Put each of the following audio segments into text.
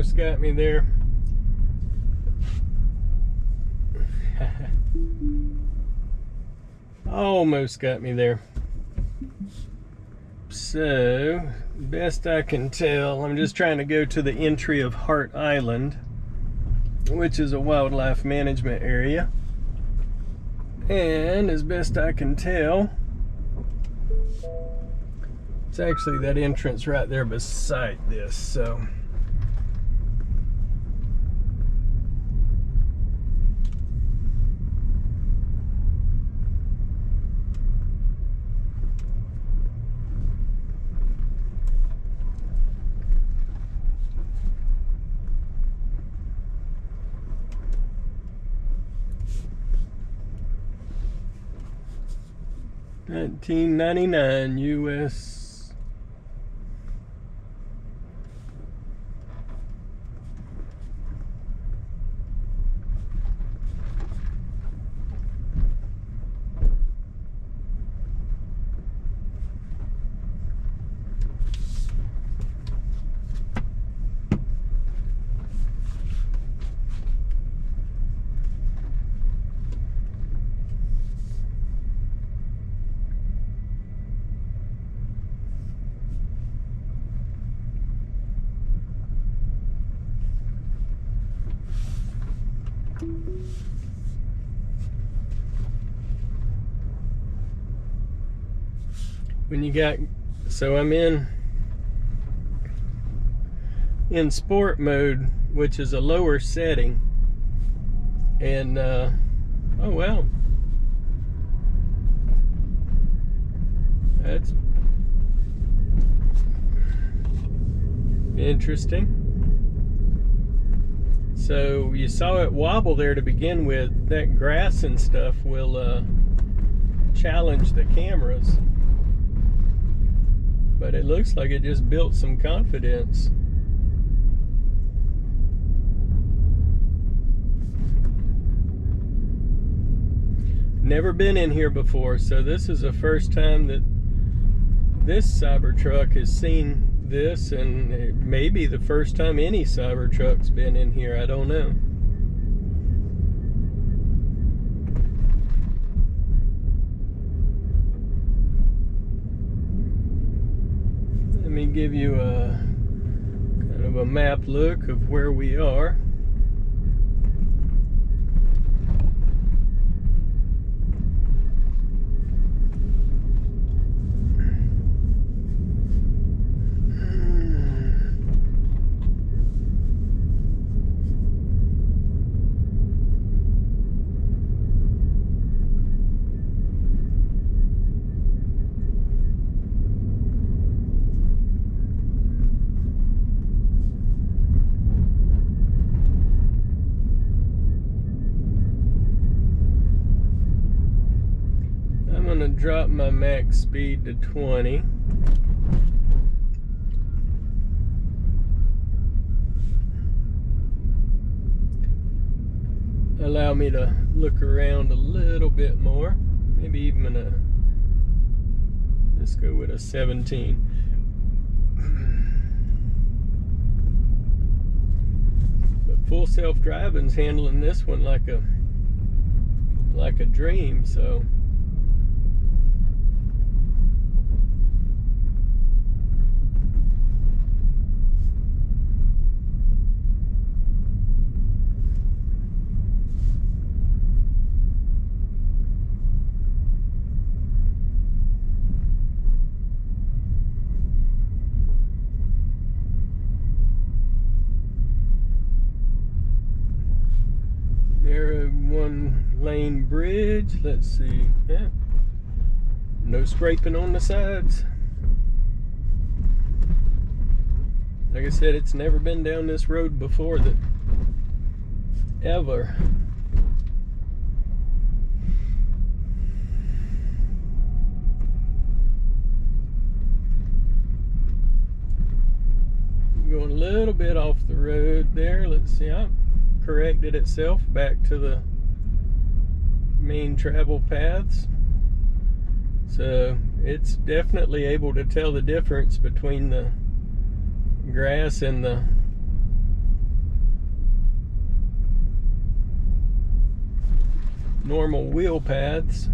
Almost got me there. Almost got me there. So, best I can tell, I'm just trying to go to the entry of Hart Island, which is a wildlife management area. And as best I can tell, it's actually that entrance right there beside this, so. $19.99 US. When you got, so I'm in sport mode, which is a lower setting, and oh wow, that's interesting. So you saw it wobble there to begin with. That grass and stuff will challenge the cameras. But it looks like it just built some confidence. Never been in here before, so this is the first time that this Cybertruck has seen this, and it may be the first time any Cybertruck's been in here. I don't know. Let me give you a kind of a map look of where we are. Drop my max speed to 20. Allow me to look around a little bit more. Maybe even let's go with a 17. But full self-driving's handling this one like a dream, so. One lane bridge. Let's see. Yeah. No scraping on the sides. Like I said, it's never been down this road before that ever. Going a little bit off the road there. Let's see. I corrected itself back to the main travel paths, so it's definitely able to tell the difference between the grass and the normal wheel paths.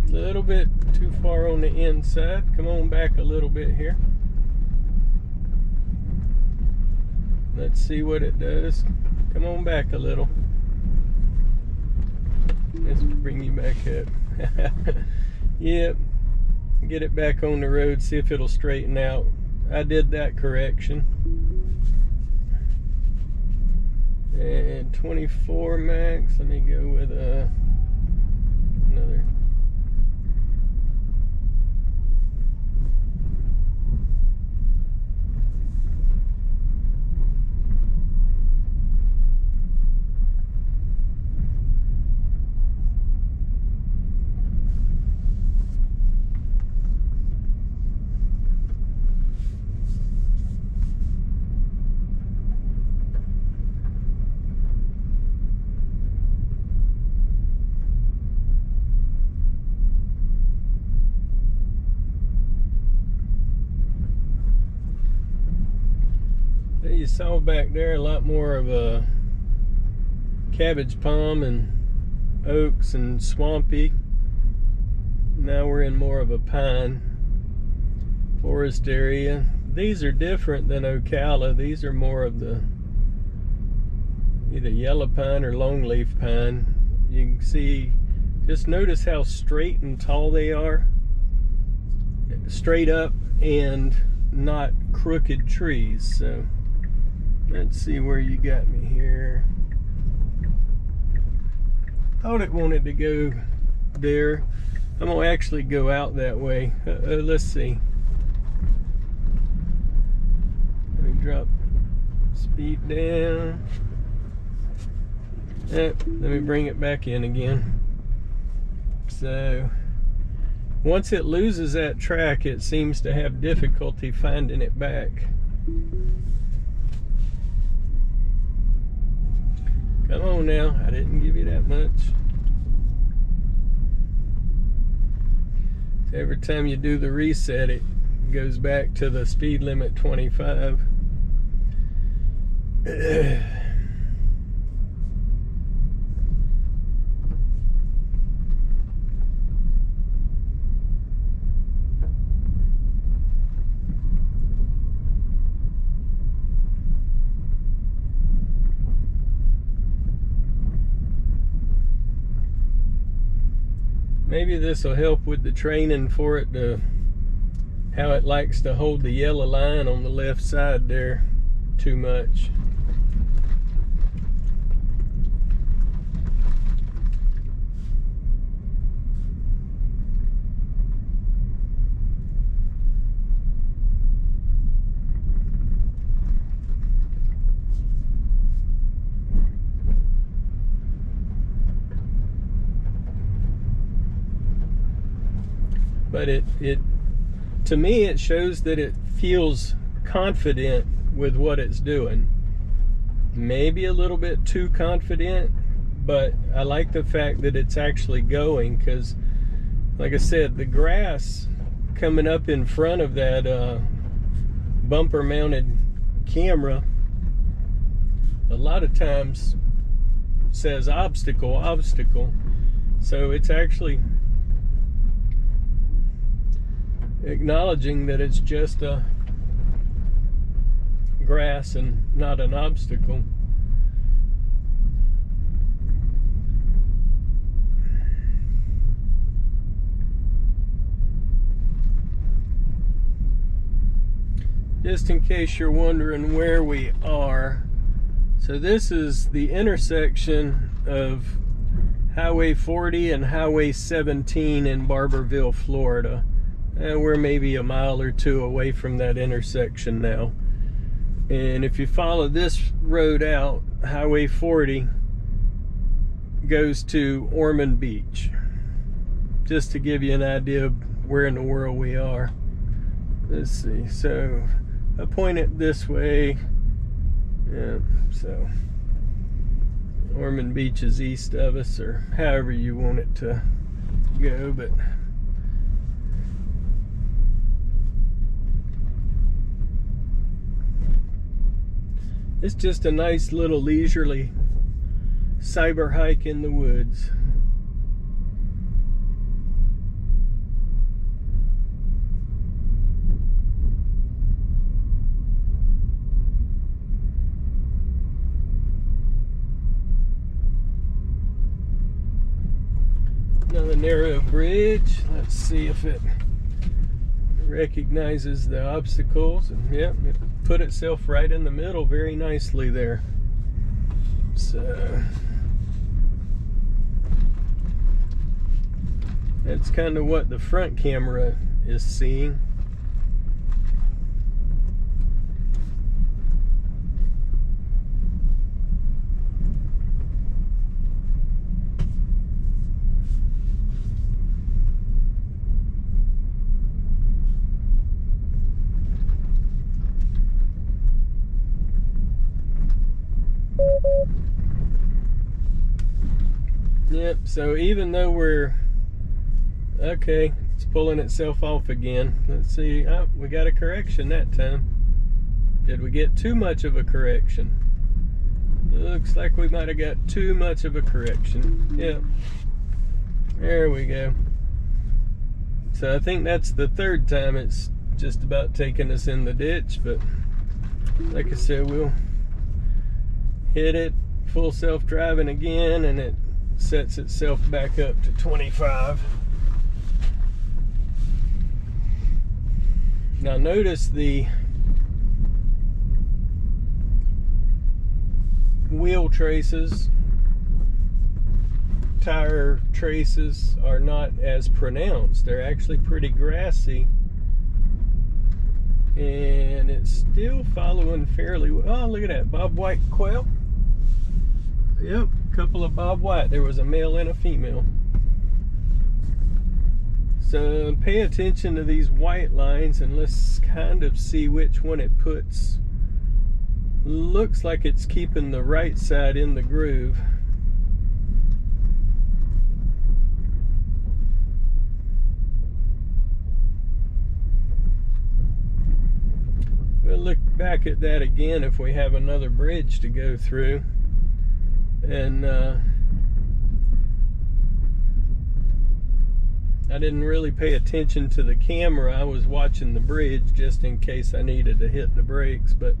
A little bit too far on the inside. Come on back a little bit here. Let's see what it does. Come on back a little. Let's bring you back up. Yep. Get it back on the road, see if it'll straighten out. I did that correction. And 24 max. Let me go with another. You saw back there a lot more of a cabbage palm and oaks and swampy. Now we're in more of a pine forest area. These are different than Ocala. These are more of the either yellow pine or longleaf pine. You can see, just notice how straight and tall they are. Straight up and not crooked trees. So let's see where you got me here. Thought it wanted to go there. I'm gonna actually go out that way. Let's see. Let me drop speed down. Let me bring it back in again. So once it loses that track, it seems to have difficulty finding it back. Come on now, I didn't give you that much. Every time you do the reset, it goes back to the speed limit 25. Maybe this will help with the training for it to how it likes to hold the yellow line on the left side there too much. But it to me, it shows that it feels confident with what it's doing. Maybe a little bit too confident, but I like the fact that it's actually going, because like I said, the grass coming up in front of that bumper mounted camera a lot of times says obstacle, obstacle. So it's actually acknowledging that it's just a grass and not an obstacle. Just in case you're wondering where we are, so this is the intersection of Highway 40 and Highway 17 in Barberville, Florida. And we're maybe a mile or two away from that intersection now. And if you follow this road out, Highway 40 goes to Ormond Beach. Just to give you an idea of where in the world we are. Let's see, so I point it this way. Yeah, so Ormond Beach is east of us, or however you want it to go, but It's just a nice little leisurely cyber hike in the woods. Another narrow bridge. Let's see if it recognizes the obstacles, and yeah, it put itself right in the middle very nicely there. So that's kind of what the front camera is seeing. Yep, so even though we're okay, it's pulling itself off again. Let's see. Oh, we got a correction that time. Did we get too much of a correction? Looks like we might have got too much of a correction. Yep. There we go. So I think that's the third time it's just about taken us in the ditch, but like I said, we'll hit it full self-driving again, and it sets itself back up to 25. Now notice the wheel traces, tire traces are not as pronounced. They're actually pretty grassy, and it's still following fairly well. Oh, look at that, Bob White quail. Yep, a couple of Bob White. There was a male and a female. So pay attention to these white lines, and let's kind of see which one it puts. Looks like it's keeping the right side in the groove. We'll look back at that again if we have another bridge to go through. And I didn't really pay attention to the camera. I was watching the bridge just in case I needed to hit the brakes, but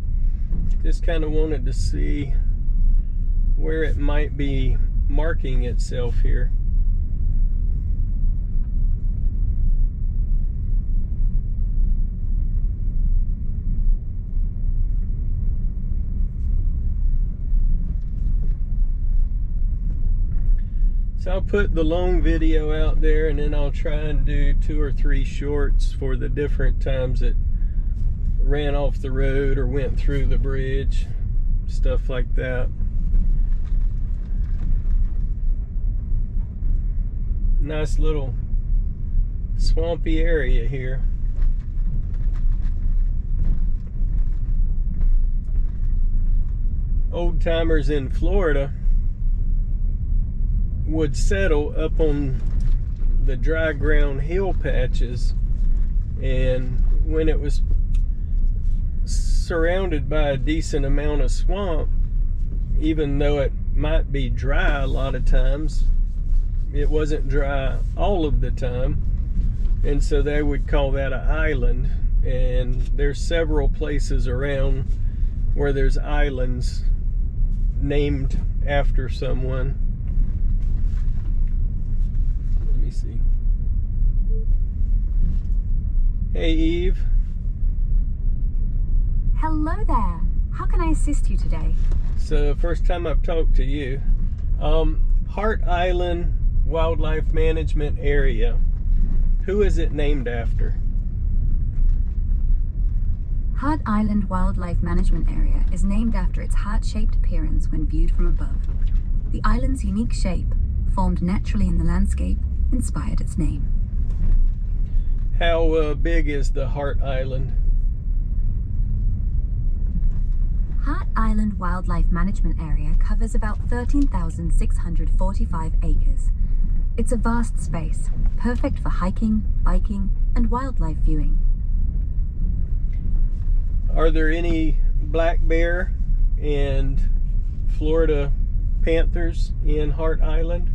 just kind of wanted to see where it might be marking itself here. So I'll put the long video out there, and then I'll try and do 2 or 3 shorts for the different times it ran off the road or went through the bridge, stuff like that. Nice little swampy area here. Old timers in Florida would settle up on the dry ground hill patches, and when it was surrounded by a decent amount of swamp, even though it might be dry a lot of times, it wasn't dry all of the time, and so they would call that an island. And there's several places around where there's islands named after someone. Let me see. Hey Eve. Hello there. How can I assist you today? So first time I've talked to you. Hart Island Wildlife Management Area. Who is it named after? Hart Island Wildlife Management Area is named after its heart-shaped appearance when viewed from above. The island's unique shape, formed naturally in the landscape, inspired its name. How big is the Hart Island? Hart Island Wildlife Management Area covers about 13,645 acres. It's a vast space, perfect for hiking, biking, and wildlife viewing. Are there any black bear and Florida panthers in Hart Island?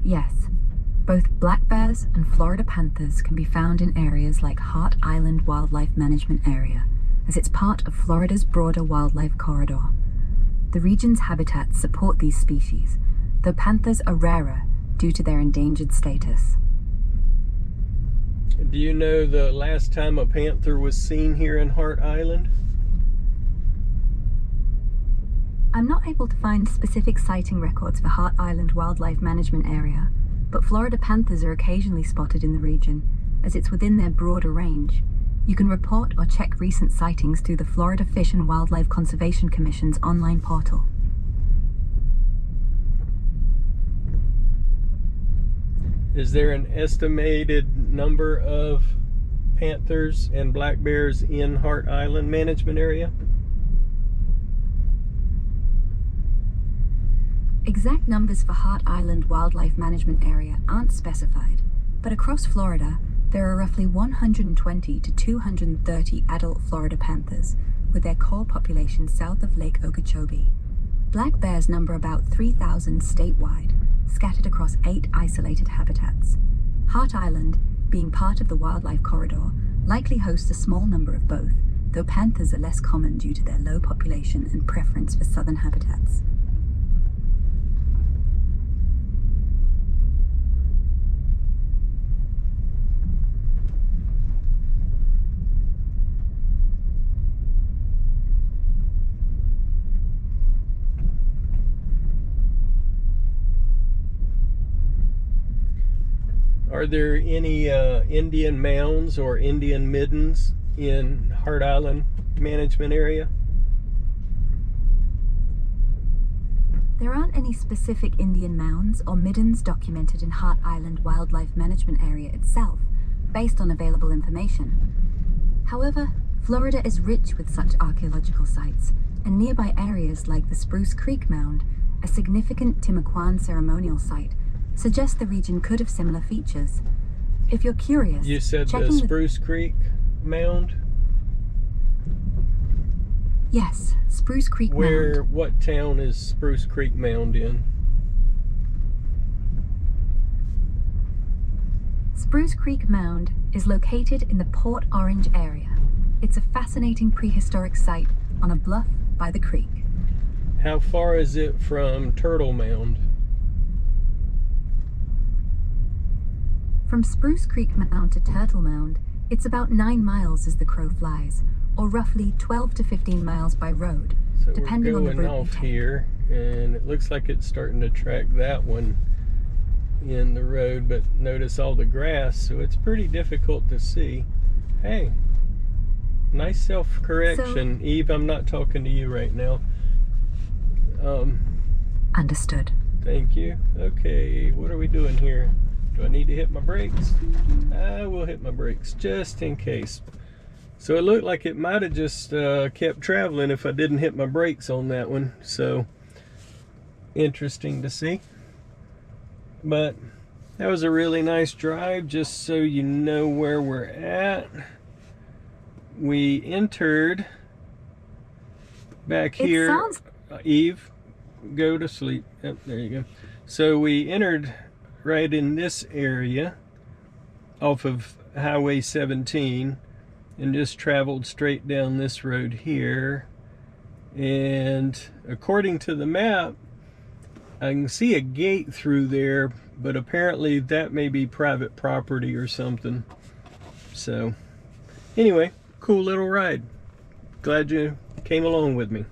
Yes, both black bears and Florida panthers can be found in areas like Hart Island Wildlife Management Area, as it's part of Florida's broader wildlife corridor. The region's habitats support these species, though panthers are rarer due to their endangered status. Do you know the last time a panther was seen here in Hart Island? I'm not able to find specific sighting records for Hart Island Wildlife Management Area, but Florida panthers are occasionally spotted in the region, as it's within their broader range. You can report or check recent sightings through the Florida Fish and Wildlife Conservation Commission's online portal. Is there an estimated number of panthers and black bears in Hart Island Management Area? Exact numbers for Hart Island Wildlife Management Area aren't specified, but across Florida, there are roughly 120 to 230 adult Florida panthers, with their core population south of Lake Okeechobee. Black bears number about 3,000 statewide, scattered across 8 isolated habitats. Hart Island, being part of the wildlife corridor, likely hosts a small number of both, though panthers are less common due to their low population and preference for southern habitats. Are there any Indian mounds or Indian middens in Hart Island Management Area? There aren't any specific Indian mounds or middens documented in Hart Island Wildlife Management Area itself, based on available information. However, Florida is rich with such archaeological sites, and nearby areas like the Spruce Creek Mound, a significant Timucuan ceremonial site, suggest the region could have similar features. If you're curious, you said the Spruce Creek Mound? Yes, Spruce Creek Mound. What town is Spruce Creek Mound in? Spruce Creek Mound is located in the Port Orange area. It's a fascinating prehistoric site on a bluff by the creek. How far is it from Turtle Mound? From Spruce Creek Mound to Turtle Mound, it's about 9 miles as the crow flies, or roughly 12 to 15 miles by road, so depending on the route we're going off here, and it looks like it's starting to track that one in the road, but notice all the grass, so it's pretty difficult to see. Hey, nice self-correction. So, Eve, I'm not talking to you right now. Understood. Thank you. Okay, what are we doing here? Do I need to hit my brakes? I will hit my brakes just in case. So it looked like it might have just kept traveling if I didn't hit my brakes on that one. So interesting to see. But that was a really nice drive, just so you know where we're at. We entered back here. Eve, go to sleep. Yep, there you go. So we entered right in this area off of Highway 17 and just traveled straight down this road here, and according to the map I can see a gate through there, but apparently that may be private property or something. So anyway, cool little ride. Glad you came along with me.